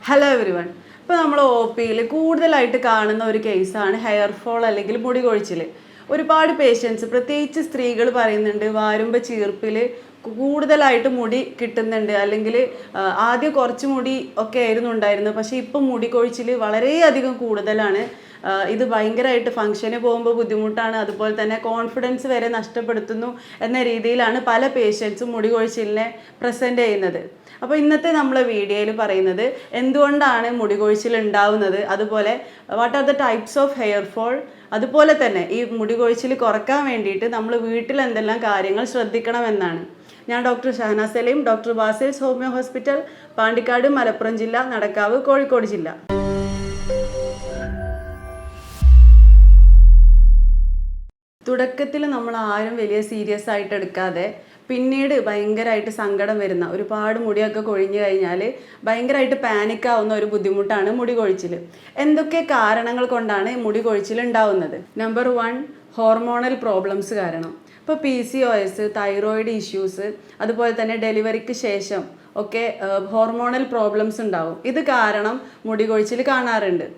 Hello every one. ഇപ്പോൾ നമ്മൾ O പിയിൽ കൂടുതലായിട്ട് കാണുന്ന ഒരു കേസാണ് ഹെയർ ഫോൾ അല്ലെങ്കിൽ മുടി കൊഴിച്ചിൽ. ഒരുപാട് പേഷ്യൻസ് പ്രത്യേകിച്ച് സ്ത്രീകൾ പറയുന്നുണ്ട് വാരുമ്പോൾ ചീർപ്പിൽ കൂടുതലായിട്ട് മുടി കിട്ടുന്നുണ്ട്, അല്ലെങ്കിൽ ആദ്യം കുറച്ച് മുടി ഒക്കെ ആയിരുന്നു ഉണ്ടായിരുന്നത്, പക്ഷേ ഇപ്പം മുടി കൊഴിച്ചിൽ വളരെയധികം കൂടുതലാണ്. ഇത് ഭയങ്കരമായിട്ട് ഫംഗ്ഷന് പോകുമ്പോൾ ബുദ്ധിമുട്ടാണ്, അതുപോലെ തന്നെ കോൺഫിഡൻസ് വരെ നഷ്ടപ്പെടുത്തുന്നു എന്ന രീതിയിലാണ് പല പേഷ്യൻസും മുടി കൊഴിച്ചിലിനെ പ്രസൻറ്റ് ചെയ്യുന്നത്. അപ്പോൾ ഇന്നത്തെ നമ്മളെ വീഡിയോയിൽ പറയുന്നത് എന്തുകൊണ്ടാണ് മുടി കൊഴിച്ചിൽ ഉണ്ടാവുന്നത്, അതുപോലെ what are the types of hair fall, അതുപോലെ തന്നെ ഈ മുടി കൊഴിച്ചിൽ കുറക്കാൻ വേണ്ടിയിട്ട് നമ്മൾ വീട്ടിൽ എന്തെല്ലാം കാര്യങ്ങൾ ശ്രദ്ധിക്കണമെന്നാണ്. ഞാൻ doctor Shahana Saleem, doctor Basil's homeo hospital, Pandikkad, Malappuram ജില്ല, നടക്കാവ്, കോഴിക്കോട് ജില്ല. തുടക്കത്തിൽ നമ്മൾ ആരും വലിയ സീരിയസ് ആയിട്ട് എടുക്കാതെ പിന്നീട് ഭയങ്കരമായിട്ട് സങ്കടം വരുന്ന, ഒരുപാട് മുടിയൊക്കെ കൊഴിഞ്ഞു കഴിഞ്ഞാൽ ഭയങ്കരമായിട്ട് പാനിക്കാവുന്ന ഒരു ബുദ്ധിമുട്ടാണ് മുടി കൊഴിച്ചിൽ. എന്തൊക്കെ കാരണങ്ങൾ കൊണ്ടാണ് മുടി കൊഴിച്ചിൽ ഉണ്ടാവുന്നത്? നമ്പർ 1, ഹോർമോണൽ പ്രോബ്ലംസ് കാരണം. ഇപ്പോൾ PCOS, തൈറോയിഡ് ഇഷ്യൂസ്, അതുപോലെ തന്നെ ഡെലിവറിക്ക് ശേഷം ഒക്കെ ഹോർമോണൽ പ്രോബ്ലംസ് ഉണ്ടാവും. ഇത് കാരണം മുടി കൊഴിച്ചിൽ കാണാറുണ്ട്.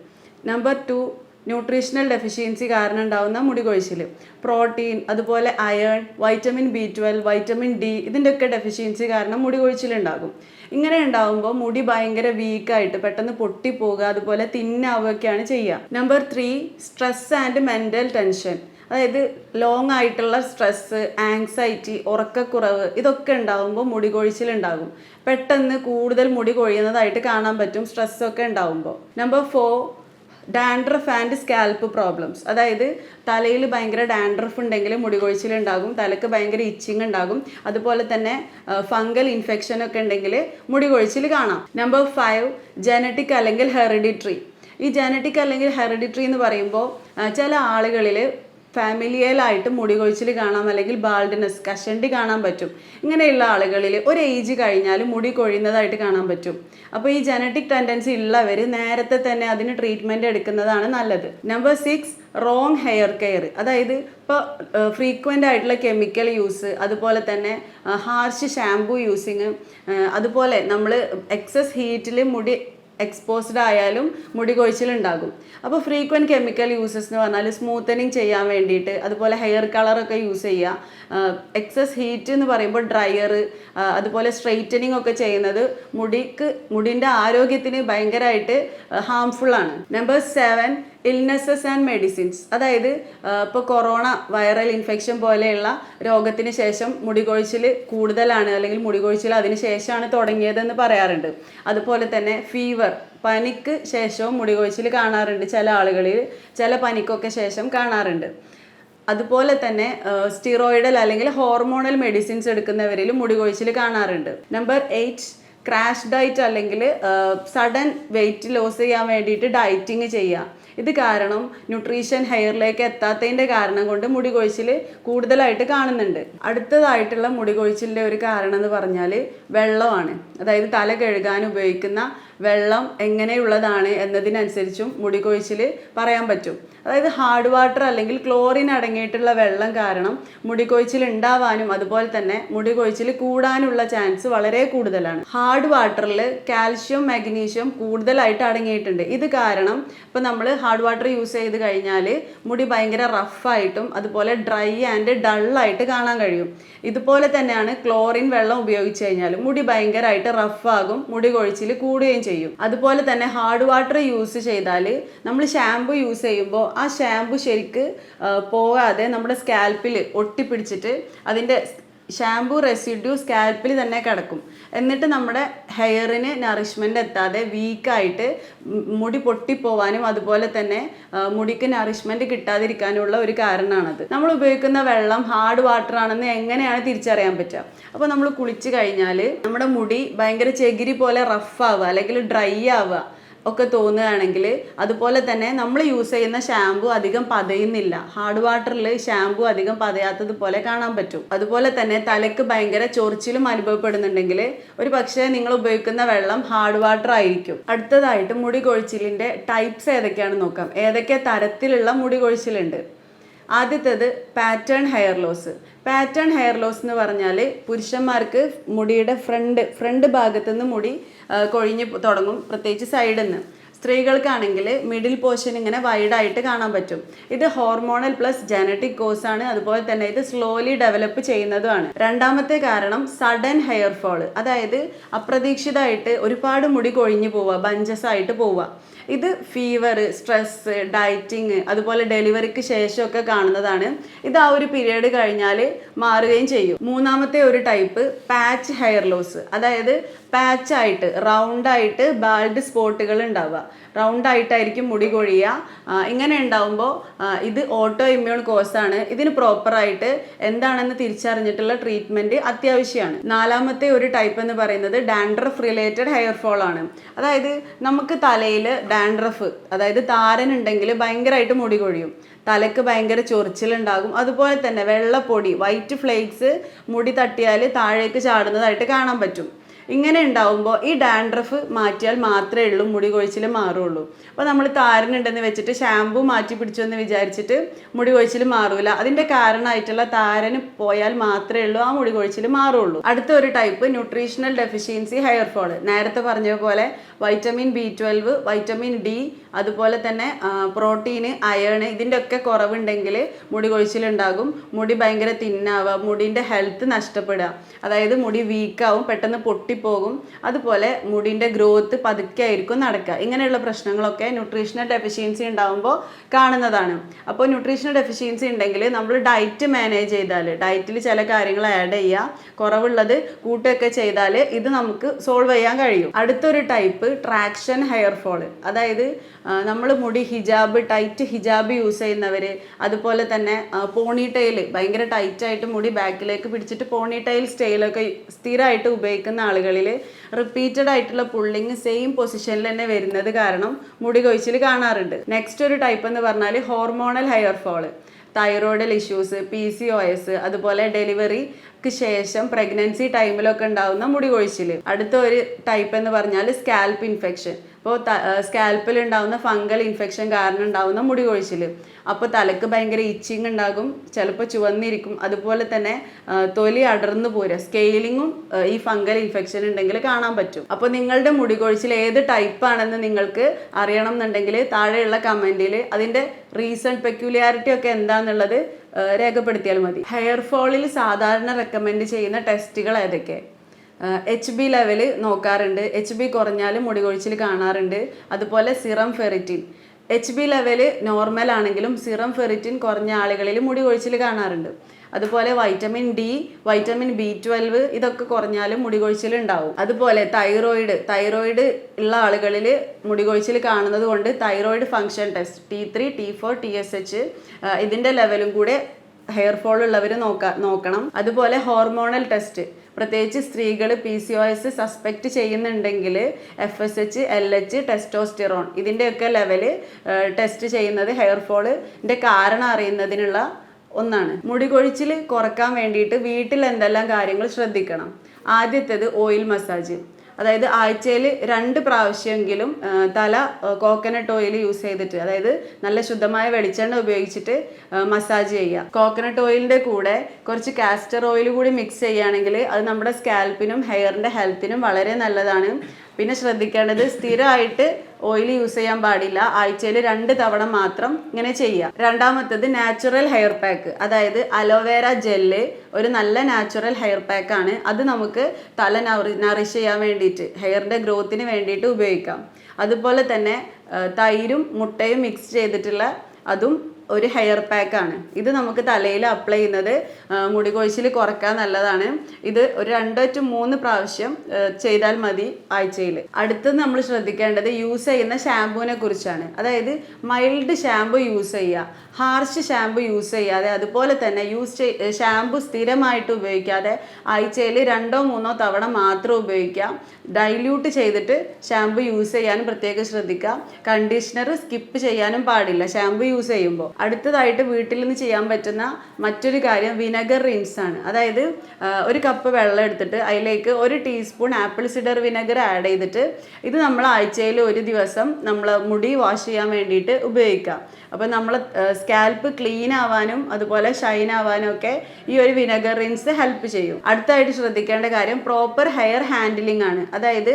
നമ്പർ 2, ന്യൂട്രീഷണൽ ഡെഫിഷ്യൻസി കാരണം ഉണ്ടാകുന്ന മുടി കൊഴിച്ചിൽ. പ്രോട്ടീൻ, അതുപോലെ iron, vitamin B12, vitamin D, ഇതിൻ്റെയൊക്കെ ഡെഫിഷ്യൻസി കാരണം മുടി കൊഴിച്ചിലുണ്ടാകും. ഇങ്ങനെ ഉണ്ടാകുമ്പോൾ മുടി ഭയങ്കര വീക്കായിട്ട് പെട്ടെന്ന് പൊട്ടിപ്പോവുക, അതുപോലെ തിന്നാവുകയൊക്കെയാണ് ചെയ്യുക. Number 3, stress and mental tension. അതായത് ലോങ് ആയിട്ടുള്ള സ്ട്രെസ്സ്, ആങ്സൈറ്റി, ഉറക്കക്കുറവ്, ഇതൊക്കെ ഉണ്ടാകുമ്പോൾ മുടി കൊഴിച്ചിലുണ്ടാകും. പെട്ടെന്ന് കൂടുതൽ മുടി കൊഴിയുന്നതായിട്ട് കാണാൻ പറ്റും സ്ട്രെസ്സൊക്കെ ഉണ്ടാകുമ്പോൾ. Number 4, dandruff and scalp problems. അതായത് തലയിൽ ഭയങ്കര ഡാൻഡ്രഫ് ഉണ്ടെങ്കിൽ മുടി കൊഴിച്ചിലുണ്ടാകും, തലക്ക് ഭയങ്കര ഇച്ചിങ് ഉണ്ടാകും, അതുപോലെ തന്നെ ഫംഗൽ ഇൻഫെക്ഷൻ ഒക്കെ ഉണ്ടെങ്കിൽ മുടി കൊഴിച്ചിൽ കാണാം. നമ്പർ 5, ജനറ്റിക് അല്ലെങ്കിൽ ഹെറിഡിറ്ററി. ഈ ജനറ്റിക് അല്ലെങ്കിൽ ഹെറിഡിറ്ററി എന്ന് പറയുമ്പോൾ ചില ആളുകളിൽ ഫാമിലിയലായിട്ട് മുടി കൊഴിച്ചിൽ കാണാം, അല്ലെങ്കിൽ ബാൾഡ്നെസ്, കഷണ്ടി കാണാൻ പറ്റും. ഇങ്ങനെയുള്ള ആളുകളിൽ ഒരു ഏജ് കഴിഞ്ഞാൽ മുടി കൊഴിയുന്നതായിട്ട് കാണാൻ പറ്റും. അപ്പോൾ ഈ ജനറ്റിക് ടെൻഡൻസി ഉള്ളവർ നേരത്തെ തന്നെ അതിന് ട്രീറ്റ്മെൻറ്റ് എടുക്കുന്നതാണ് നല്ലത്. Number 6, wrong hair care. അതായത് ഇപ്പോൾ ഫ്രീക്വൻ്റ് ആയിട്ടുള്ള കെമിക്കൽ യൂസ്, അതുപോലെ തന്നെ ഹാർഷ് ഷാംപൂ യൂസിങ്, അതുപോലെ നമ്മൾ എക്സസ് ഹീറ്റിൽ മുടി എക്സ്പോസ്ഡ് ആയാലും മുടി കൊഴിച്ചിലുണ്ടാകും. അപ്പോൾ ഫ്രീക്വൻറ്റ് കെമിക്കൽ യൂസസ് എന്ന് പറഞ്ഞാൽ സ്മൂത്തനിങ് ചെയ്യാൻ വേണ്ടിയിട്ട്, അതുപോലെ ഹെയർ കളറൊക്കെ യൂസ് ചെയ്യുക. എക്സസ് ഹീറ്റ് എന്ന് പറയുമ്പോൾ ഡ്രയർ, അതുപോലെ സ്ട്രെയിറ്റനിങ് ഒക്കെ ചെയ്യുന്നത് മുടിൻ്റെ ആരോഗ്യത്തിന് ഭയങ്കരമായിട്ട് ഹാംഫുള്ളാണ്. Number 7, illnesses and medicines. അതായത് ഇപ്പോൾ കൊറോണ വൈറൽ ഇൻഫെക്ഷൻ പോലെയുള്ള രോഗത്തിന് ശേഷം മുടി കൊഴിച്ചിൽ കൂടുതലാണ്, അല്ലെങ്കിൽ മുടി കൊഴിച്ചിൽ അതിന് ശേഷമാണ് തുടങ്ങിയതെന്ന് പറയാറുണ്ട്. അതുപോലെ തന്നെ ഫീവർ, പനിക്ക് ശേഷവും മുടി കൊഴിച്ചിൽ കാണാറുണ്ട് ചില ആളുകളിൽ, ചില പനിക്കൊക്കെ ശേഷം കാണാറുണ്ട്. അതുപോലെ തന്നെ സ്റ്റിറോയിഡൽ അല്ലെങ്കിൽ ഹോർമോണൽ മെഡിസിൻസ് എടുക്കുന്നവരിൽ മുടി കൊഴിച്ചിൽ കാണാറുണ്ട്. നമ്പർ 8, ക്രാഷ് ഡയറ്റ്, അല്ലെങ്കിൽ സഡൻ വെയിറ്റ് ലോസ് ചെയ്യാൻ വേണ്ടിയിട്ട് ഡയറ്റിങ് ചെയ്യുക. ഇത് കാരണം ന്യൂട്രീഷൻ ഹെയറിലേക്ക് എത്താത്തതിൻ്റെ കാരണം കൊണ്ട് മുടി കൊഴിച്ചിൽ കൂടുതലായിട്ട് കാണുന്നുണ്ട്. അടുത്തതായിട്ടുള്ള മുടി കൊഴിച്ചിലിൻ്റെ ഒരു കാരണം എന്ന് പറഞ്ഞാൽ വെള്ളമാണ്. അതായത് തല കഴുകാൻ ഉപയോഗിക്കുന്ന വെള്ളം എങ്ങനെയുള്ളതാണ് എന്നതിനനുസരിച്ചും മുടി കൊഴിച്ചിൽ പറയാൻ പറ്റും. അതായത് ഹാർഡ് വാട്ടർ അല്ലെങ്കിൽ ക്ലോറിൻ അടങ്ങിയിട്ടുള്ള വെള്ളം കാരണം മുടി കൊഴിച്ചിൽ ഉണ്ടാവാനും അതുപോലെ തന്നെ മുടി കൊഴിച്ചിൽ കൂടാനുള്ള ചാൻസ് വളരെ കൂടുതലാണ്. ഹാർഡ് വാട്ടറിൽ കാൽഷ്യം, മാഗ്നീഷ്യം കൂടുതലായിട്ട് അടങ്ങിയിട്ടുണ്ട്. ഇത് കാരണം ഇപ്പോൾ നമ്മൾ ഹാർഡ് വാട്ടർ യൂസ് ചെയ്ത് കഴിഞ്ഞാൽ മുടി ഭയങ്കര റഫായിട്ടും അതുപോലെ ഡ്രൈ ആൻഡ് ഡള്ളായിട്ട് കാണാൻ കഴിയും. ഇതുപോലെ തന്നെയാണ് ക്ലോറിൻ വെള്ളം ഉപയോഗിച്ച് കഴിഞ്ഞാൽ മുടി ഭയങ്കരമായിട്ട് റഫാകും, മുടി കൊഴിച്ചിൽ കൂടുകയും ചെയ്യും. അതുപോലെ തന്നെ ഹാർഡ് വാട്ടർ യൂസ് ചെയ്താൽ നമ്മൾ ഷാമ്പു യൂസ് ചെയ്യുമ്പോൾ ആ ഷാമ്പു ശരിക്ക് പോകാതെ നമ്മുടെ സ്കാൽപ്പിൽ ഒട്ടിപ്പിടിച്ചിട്ട് അതിൻ്റെ ഷാമ്പു റെസിഡ്യൂ സ്കാൽപ്പിൽ തന്നെ കിടക്കും. എന്നിട്ട് നമ്മുടെ ഹെയറിന് നറിഷ്മെൻ്റ് എത്താതെ വീക്കായിട്ട് മുടി പൊട്ടിപ്പോവാനും അതുപോലെ തന്നെ മുടിക്ക് നറിഷ്മെൻറ്റ് കിട്ടാതിരിക്കാനുള്ള ഒരു കാരണമാണത്. നമ്മൾ ഉപയോഗിക്കുന്ന വെള്ളം ഹാർഡ് വാട്ടർ ആണെന്ന് എങ്ങനെയാണ് തിരിച്ചറിയാൻ പറ്റുക? അപ്പോൾ നമ്മൾ കുളിച്ച് കഴിഞ്ഞാൽ നമ്മുടെ മുടി ഭയങ്കര ചകിരി പോലെ റഫാവുക അല്ലെങ്കിൽ ഡ്രൈ ആവുക ഒക്കെ തോന്നുകയാണെങ്കിൽ, അതുപോലെ തന്നെ നമ്മൾ യൂസ് ചെയ്യുന്ന ഷാമ്പു അധികം പതയുന്നില്ല, ഹാർഡ് വാട്ടറിൽ ഷാമ്പു അധികം പതയാത്തതുപോലെ കാണാൻ പറ്റും. അതുപോലെ തന്നെ തലയ്ക്ക് ഭയങ്കര ചൊറിച്ചിലും അനുഭവപ്പെടുന്നുണ്ടെങ്കിൽ ഒരു പക്ഷേ നിങ്ങൾ ഉപയോഗിക്കുന്ന വെള്ളം ഹാർഡ് വാട്ടർ ആയിരിക്കും. അടുത്തതായിട്ട് മുടി കൊഴിച്ചിലിൻ്റെ ടൈപ്സ് ഏതൊക്കെയാണെന്ന് നോക്കാം. ഏതൊക്കെ തരത്തിലുള്ള മുടി കൊഴിച്ചിലുണ്ട്? ആദ്യത്തേത് pattern hair loss. Pattern hair loss എന്ന് പറഞ്ഞാൽ പുരുഷന്മാർക്ക് മുടിയുടെ ഫ്രണ്ട് ഭാഗത്തു നിന്ന് മുടി കൊഴിഞ്ഞ് തുടങ്ങും, പ്രത്യേകിച്ച് സൈഡിൽ നിന്ന്. സ്ത്രീകൾക്കാണെങ്കിൽ മിഡിൽ പോർഷൻ ഇങ്ങനെ വൈഡായിട്ട് കാണാൻ പറ്റും. ഇത് ഹോർമോണൽ പ്ലസ് ജനറ്റിക് കോസ് ആണ്. അതുപോലെ തന്നെ ഇത് സ്ലോലി ഡെവലപ്പ് ചെയ്യുന്നതുമാണ്. രണ്ടാമത്തെ കാരണം സഡൻ ഹെയർ ഫോൾ, അതായത് അപ്രതീക്ഷിതമായിട്ട് ഒരുപാട് മുടി കൊഴിഞ്ഞു പോവുക, ബഞ്ചസ് ആയിട്ട് പോവുക. ഇത് ഫീവർ, സ്ട്രെസ്, ഡയറ്റിങ്, അതുപോലെ ഡെലിവറിക്ക് ശേഷമൊക്കെ കാണുന്നതാണ്. ഇത് ആ ഒരു പീരീഡ് കഴിഞ്ഞാൽ മാറുകയും ചെയ്യും. മൂന്നാമത്തെ ഒരു ടൈപ്പ് പാച്ച് ഹെയർ ലോസ്, അതായത് പാച്ചായിട്ട് റൗണ്ടായിട്ട് ബാൾഡ് സ്പോട്ടുകൾ ഉണ്ടാവുക, റൗണ്ടായിട്ടായിരിക്കും മുടി കൊഴിയുക. ഇങ്ങനെ ഉണ്ടാവുമ്പോൾ ഇത് ഓട്ടോ ഇമ്മ്യൂൺ കോസാണ്. ഇതിന് പ്രോപ്പറായിട്ട് എന്താണെന്ന് തിരിച്ചറിഞ്ഞിട്ടുള്ള ട്രീറ്റ്മെൻറ്റ് അത്യാവശ്യമാണ്. നാലാമത്തെ ഒരു ടൈപ്പ് എന്ന് പറയുന്നത് ഡാൻഡ്രഫ് റിലേറ്റഡ് ഹെയർ ഫോൾ ആണ്. അതായത് നമുക്ക് തലയിൽ ഡാൻഡ്രഫ്, അതായത് താരനുണ്ടെങ്കിൽ ഭയങ്കരമായിട്ട് മുടി കൊഴിയും, തലക്ക് ഭയങ്കര ചൊറിച്ചിലുണ്ടാകും. അതുപോലെ തന്നെ വെള്ളപ്പൊടി, വൈറ്റ് ഫ്ലേക്സ് മുടി തട്ടിയാൽ താഴേക്ക് ചാടുന്നതായിട്ട് കാണാൻ പറ്റും. ഇങ്ങനെ ഉണ്ടാവുമ്പോൾ ഈ ഡാൻഡ്രഫ് മാറ്റിയാൽ മാത്രമേ ഉള്ളൂ മുടി കൊഴിച്ചിൽ മാറുള്ളൂ. അപ്പോൾ നമ്മൾ താരനുണ്ടെന്ന് വെച്ചിട്ട് ഷാമ്പു മാറ്റി പിടിച്ചു എന്ന് വിചാരിച്ചിട്ട് മുടി കൊഴിച്ചിൽ മാറൂല. അതിൻ്റെ കാരണമായിട്ടുള്ള താരന് പോയാൽ മാത്രമേ ഉള്ളൂ ആ മുടി കൊഴിച്ചിൽ മാറുള്ളൂ. അടുത്ത ഒരു type nutritional deficiency hair fall. നേരത്തെ പറഞ്ഞ പോലെ വൈറ്റമിൻ B12, വൈറ്റമിൻ D, അതുപോലെ തന്നെ പ്രോട്ടീന്, അയൺ, ഇതിൻ്റെ ഒക്കെ കുറവുണ്ടെങ്കിൽ മുടി കൊഴിച്ചിലുണ്ടാകും. മുടി ഭയങ്കര തിന്നാവുക, മുടിൻ്റെ ഹെൽത്ത് നഷ്ടപ്പെടുക, അതായത് മുടി വീക്കാവും, പെട്ടെന്ന് പൊട്ടിപ്പോകും. അതുപോലെ മുടിൻ്റെ ഗ്രോത്ത് പതുക്കെ ആയിരിക്കും നടക്കുക. ഇങ്ങനെയുള്ള പ്രശ്നങ്ങളൊക്കെ ന്യൂട്രീഷണൽ ഡെഫിഷ്യൻസി ഉണ്ടാകുമ്പോൾ കാണുന്നതാണ്. അപ്പോൾ ന്യൂട്രീഷണൽ ഡെഫിഷ്യൻസി ഉണ്ടെങ്കിൽ നമ്മൾ ഡയറ്റ് മാനേജ് ചെയ്താൽ, ഡയറ്റിൽ ചില കാര്യങ്ങൾ ആഡ് ചെയ്യുക, കുറവുള്ളത് കൂട്ടുകയൊക്കെ ചെയ്താൽ ഇത് നമുക്ക് സോൾവ് ചെയ്യാൻ കഴിയും. അടുത്തൊരു ടൈപ്പ് ട്രാക്ഷൻ ഹെയർ ഫോൾ, അതായത് നമ്മൾ മുടി ഹിജാബ്, ടൈറ്റ് ഹിജാബ് യൂസ് ചെയ്യുന്നവർ, അതുപോലെ തന്നെ പോണി ടൈൽ ഭയങ്കര ടൈറ്റായിട്ട് മുടി ബാക്കിലേക്ക് പിടിച്ചിട്ട് പോണി ടൈൽ സ്റ്റൈലൊക്കെ സ്ഥിരമായിട്ട് ഉപയോഗിക്കുന്ന ആളുകളിൽ റിപ്പീറ്റഡ് ആയിട്ടുള്ള പുള്ളിങ് സെയിം പൊസിഷനിൽ തന്നെ വരുന്നത് കാരണം മുടി കൊഴിച്ചിൽ കാണാറുണ്ട്. നെക്സ്റ്റ് ഒരു ടൈപ്പ് എന്ന് പറഞ്ഞാൽ hormonal hair fall, thyroidal issues, PCOS, അതുപോലെ ഡെലിവറിക്ക് ശേഷം പ്രഗ്നൻസി ടൈമിലൊക്കെ ഉണ്ടാകുന്ന മുടി കൊഴിച്ചിൽ. അടുത്ത ഒരു ടൈപ്പ് എന്ന് പറഞ്ഞാൽ സ്കാൽപ്പ് ഇൻഫെക്ഷൻ. ഇപ്പോൾ സ്കാൽപ്പിൽ ഉണ്ടാകുന്ന ഫംഗൽ ഇൻഫെക്ഷൻ കാരണം ഉണ്ടാകുന്ന മുടി കൊഴിച്ചിൽ. അപ്പോൾ തലക്ക് ഭയങ്കര ഇച്ചിങ് ഉണ്ടാകും, ചിലപ്പോൾ ചുവന്നിരിക്കും, അതുപോലെ തന്നെ തൊലി അടർന്നു പോരുക, സ്കെയിലിങ്ങും ഈ ഫംഗൽ ഇൻഫെക്ഷൻ ഉണ്ടെങ്കിൽ കാണാൻ പറ്റും. അപ്പോൾ നിങ്ങളുടെ മുടി കൊഴിച്ചിൽ ഏത് ടൈപ്പാണെന്ന് നിങ്ങൾക്ക് അറിയണം എന്നുണ്ടെങ്കിൽ താഴെയുള്ള കമൻറ്റിൽ അതിൻ്റെ റീസൺ, പെക്യുലാരിറ്റി ഒക്കെ എന്താണെന്നുള്ളത് രേഖപ്പെടുത്തിയാൽ മതി. ഹെയർ ഫോളിൽ സാധാരണ റെക്കമെൻഡ് ചെയ്യുന്ന ടെസ്റ്റുകൾ ഏതൊക്കെ? HB ലെവൽ നോക്കാറുണ്ട്, HB കുറഞ്ഞാൽ മുടി കൊഴിച്ചിൽ കാണാറുണ്ട്. അതുപോലെ serum ferritin, HB level normal ആണെങ്കിലും സിറം ഫെറിറ്റിൻ കുറഞ്ഞ ആളുകളിൽ മുടി കൊഴിച്ചിൽ കാണാറുണ്ട്. അതുപോലെ വൈറ്റമിൻ D, വൈറ്റമിൻ B12 ഇതൊക്കെ കുറഞ്ഞാലും മുടി കൊഴിച്ചിൽ ഉണ്ടാവും. അതുപോലെ തൈറോയിഡ് ഉള്ള ആളുകളിൽ മുടി കൊഴിച്ചിൽ കാണുന്നത് കൊണ്ട് thyroid function test T3, T4, TSH ഇതിൻ്റെ ലെവലും കൂടെ ഹെയർ ഫോൾ ഉള്ളവർ നോക്കണം. അതുപോലെ ഹോർമോണൽ ടെസ്റ്റ്, പ്രത്യേകിച്ച് സ്ത്രീകൾ PCOS സസ്പെക്റ്റ് ചെയ്യുന്നുണ്ടെങ്കിൽ FSH, LH, ടെസ്റ്റോസ്റ്റിറോൺ ഇതിൻ്റെയൊക്കെ ലെവല് ടെസ്റ്റ് ചെയ്യുന്നത് ഹെയർ ഫോളിൻ്റെ കാരണം അറിയുന്നതിനുള്ള ഒന്നാണ്. മുടി കൊഴിച്ചിൽ കുറക്കാൻ വേണ്ടിയിട്ട് വീട്ടിൽ എന്തെല്ലാം കാര്യങ്ങൾ ശ്രദ്ധിക്കണം? ആദ്യത്തേത് ഓയിൽ മസാജ്, അതായത് ആഴ്ചയിൽ 2 പ്രാവശ്യമെങ്കിലും തല കോക്കനട്ട് ഓയിൽ യൂസ് ചെയ്തിട്ട്, അതായത് നല്ല ശുദ്ധമായ വെളിച്ചെണ്ണ ഉപയോഗിച്ചിട്ട് മസാജ് ചെയ്യുക. കോക്കനട്ട് ഓയിലിൻ്റെ കൂടെ കുറച്ച് കാസ്റ്റർ ഓയിൽ കൂടി മിക്സ് ചെയ്യുകയാണെങ്കിൽ അത് നമ്മുടെ സ്കാൽപ്പിനും ഹെയറിൻ്റെ ഹെൽത്തിനും വളരെ നല്ലതാണ്. പിന്നെ ശ്രദ്ധിക്കേണ്ടത് സ്ഥിരമായിട്ട് ഓയിൽ യൂസ് ചെയ്യാൻ പാടില്ല, ആഴ്ചയിൽ 2 തവണ മാത്രം ഇങ്ങനെ ചെയ്യുക. രണ്ടാമത്തേത് നാച്ചുറൽ ഹെയർ പാക്ക്, അതായത് അലോവേര ജെല്ല് ഒരു നല്ല നാച്ചുറൽ ഹെയർ പാക്കാണ്. അത് നമുക്ക് തല നറിഷ് ചെയ്യാൻ വേണ്ടിയിട്ട്, ഹെയറിൻ്റെ ഗ്രോത്തിന് വേണ്ടിയിട്ട് ഉപയോഗിക്കാം. അതുപോലെ തന്നെ തൈരും മുട്ടയും മിക്സ് ചെയ്തിട്ടുള്ള അതും ഒരു ഹെയർ പാക്കാണ്. ഇത് നമുക്ക് തലയിൽ അപ്ലൈ ചെയ്യുന്നത് മുടി കൊഴിച്ചിൽ കുറക്കാൻ നല്ലതാണ്. ഇത് ഒരു 2 to 3 പ്രാവശ്യം ചെയ്താൽ മതി ആഴ്ചയിൽ. അടുത്തത് നമ്മൾ ശ്രദ്ധിക്കേണ്ടത് യൂസ് ചെയ്യുന്ന ഷാമ്പൂവിനെ കുറിച്ചാണ്. അതായത് മൈൽഡ് ഷാമ്പു യൂസ് ചെയ്യുക, ഹാർഷ് ഷാമ്പു യൂസ് ചെയ്യാതെ, അതുപോലെ തന്നെ ഷാമ്പു സ്ഥിരമായിട്ട് ഉപയോഗിക്കാതെ ആഴ്ചയിൽ 2-3 തവണ മാത്രം ഉപയോഗിക്കുക. ഡൈല്യൂട്ട് ചെയ്തിട്ട് ഷാമ്പു യൂസ് ചെയ്യാനും പ്രത്യേകം ശ്രദ്ധിക്കുക. കണ്ടീഷണർ സ്കിപ്പ് ചെയ്യാനും പാടില്ല ഷാമ്പു യൂസ് ചെയ്യുമ്പോൾ. അടുത്തതായിട്ട് വീട്ടിൽ നിന്ന് ചെയ്യാൻ പറ്റുന്ന മറ്റൊരു കാര്യം വിനെഗർ റിൻസ് ആണ്. അതായത് 1 കപ്പ് വെള്ളം എടുത്തിട്ട് അതിലേക്ക് 1 teaspoon apple cider vinegar add ചെയ്തിട്ട് ഇത് നമ്മൾ ആഴ്ചയിൽ 1 ദിവസം നമ്മൾ മുടി വാഷ് ചെയ്യാൻ വേണ്ടിയിട്ട് ഉപയോഗിക്കാം. അപ്പോൾ നമ്മൾ സ്കാൽപ്പ് ക്ലീൻ ആവാനും അതുപോലെ ഷൈൻ ആവാനും ഒക്കെ ഈ ഒരു വിനെഗർ റിൻസ് ഹെൽപ്പ് ചെയ്യും. അടുത്തായിട്ട് ശ്രദ്ധിക്കേണ്ട കാര്യം പ്രോപ്പർ ഹെയർ ഹാൻഡിലിംഗ് ആണ്. അതായത്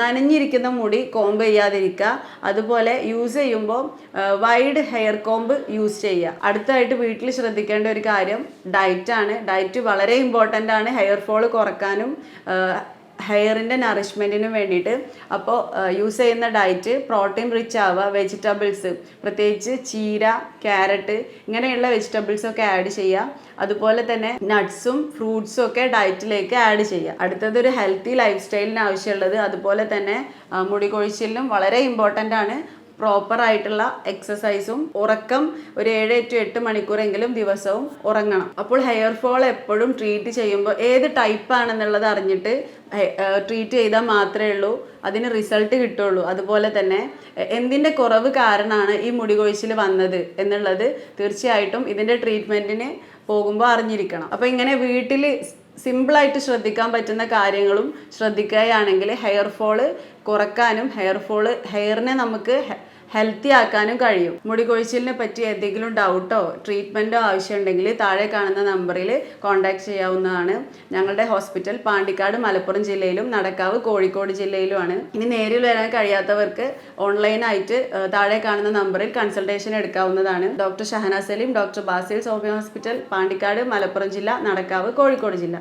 നനഞ്ഞിരിക്കുന്ന മുടി കോംബ് ചെയ്യാതിരിക്കുക. അതുപോലെ യൂസ് ചെയ്യുമ്പോൾ വൈഡ് ഹെയർ കോംബ് യൂസ് ചെയ്യുക. അടുത്തതായിട്ട് വീട്ടിൽ ശ്രദ്ധിക്കേണ്ട ഒരു കാര്യം ഡയറ്റാണ്. ഡയറ്റ് വളരെ ഇമ്പോർട്ടൻ്റ് ആണ് ഹെയർ ഫോൾ കുറക്കാനും ഹെയറിൻ്റെ നറിഷ്മെൻറ്റിനും വേണ്ടിയിട്ട്. അപ്പോൾ യൂസ് ചെയ്യുന്ന ഡയറ്റ് പ്രോട്ടീൻ റിച്ച് ആവുക, വെജിറ്റബിൾസ് പ്രത്യേകിച്ച് ചീര, ക്യാരറ്റ് ഇങ്ങനെയുള്ള വെജിറ്റബിൾസൊക്കെ ആഡ് ചെയ്യുക. അതുപോലെ തന്നെ നട്ട്സും ഫ്രൂട്ട്സും ഒക്കെ ഡയറ്റിലേക്ക് ആഡ് ചെയ്യുക. അടുത്തത് ഒരു ഹെൽത്തി ലൈഫ് സ്റ്റൈലിന് ആവശ്യമുള്ളത്, അതുപോലെ തന്നെ മുടി കൊഴിച്ചിലിനും വളരെ ഇമ്പോർട്ടൻ്റ് ആണ് പ്രോപ്പർ ആയിട്ടുള്ള എക്സസൈസും ഉറക്കം. ഒരു 7 to 8 മണിക്കൂറെങ്കിലും ദിവസവും ഉറങ്ങണം. അപ്പോൾ ഹെയർ ഫോൾ എപ്പോഴും ട്രീറ്റ് ചെയ്യുമ്പോൾ ഏത് ടൈപ്പ് ആണെന്നുള്ളത് അറിഞ്ഞിട്ട് ട്രീറ്റ് ചെയ്താൽ മാത്രമേ ഉള്ളൂ അതിന് റിസൾട്ട് കിട്ടുള്ളൂ. അതുപോലെ തന്നെ എന്തിൻ്റെ കുറവ് കാരണമാണ് ഈ മുടി കൊഴിച്ചിൽ വന്നത് എന്നുള്ളത് തീർച്ചയായിട്ടും ഇതിൻ്റെ ട്രീറ്റ്മെൻറ്റിന് പോകുമ്പോൾ അറിഞ്ഞിരിക്കണം. അപ്പോൾ ഇങ്ങനെ വീട്ടിൽ സിമ്പിളായിട്ട് ശ്രദ്ധിക്കാൻ പറ്റുന്ന കാര്യങ്ങളും ശ്രദ്ധിക്കുകയാണെങ്കിൽ ഹെയർ ഫോള് കുറക്കാനും ഹെയറിനെ നമുക്ക് ഹെൽത്തി ആക്കാനും കഴിയും. മുടി കൊഴിച്ചിലിനെ പറ്റി എന്തെങ്കിലും ഡൗട്ടോ ട്രീറ്റ്മെൻറ്റോ ആവശ്യമുണ്ടെങ്കിൽ താഴെ കാണുന്ന നമ്പറിൽ കോൺടാക്ട് ചെയ്യാവുന്നതാണ്. ഞങ്ങളുടെ ഹോസ്പിറ്റൽ പാണ്ടിക്കാട് മലപ്പുറം ജില്ലയിലും നടക്കാവ് കോഴിക്കോട് ജില്ലയിലുമാണ്. ഇനി നേരിൽ വരാൻ കഴിയാത്തവർക്ക് ഓൺലൈനായിട്ട് താഴെ കാണുന്ന നമ്പറിൽ കൺസൾട്ടേഷൻ എടുക്കാവുന്നതാണ്. Doctor Shahana Saleem, doctor Basil Soumya hospital, Pandikkad, Malappuram ജില്ല, നടക്കാവ്, കോഴിക്കോട് ജില്ല.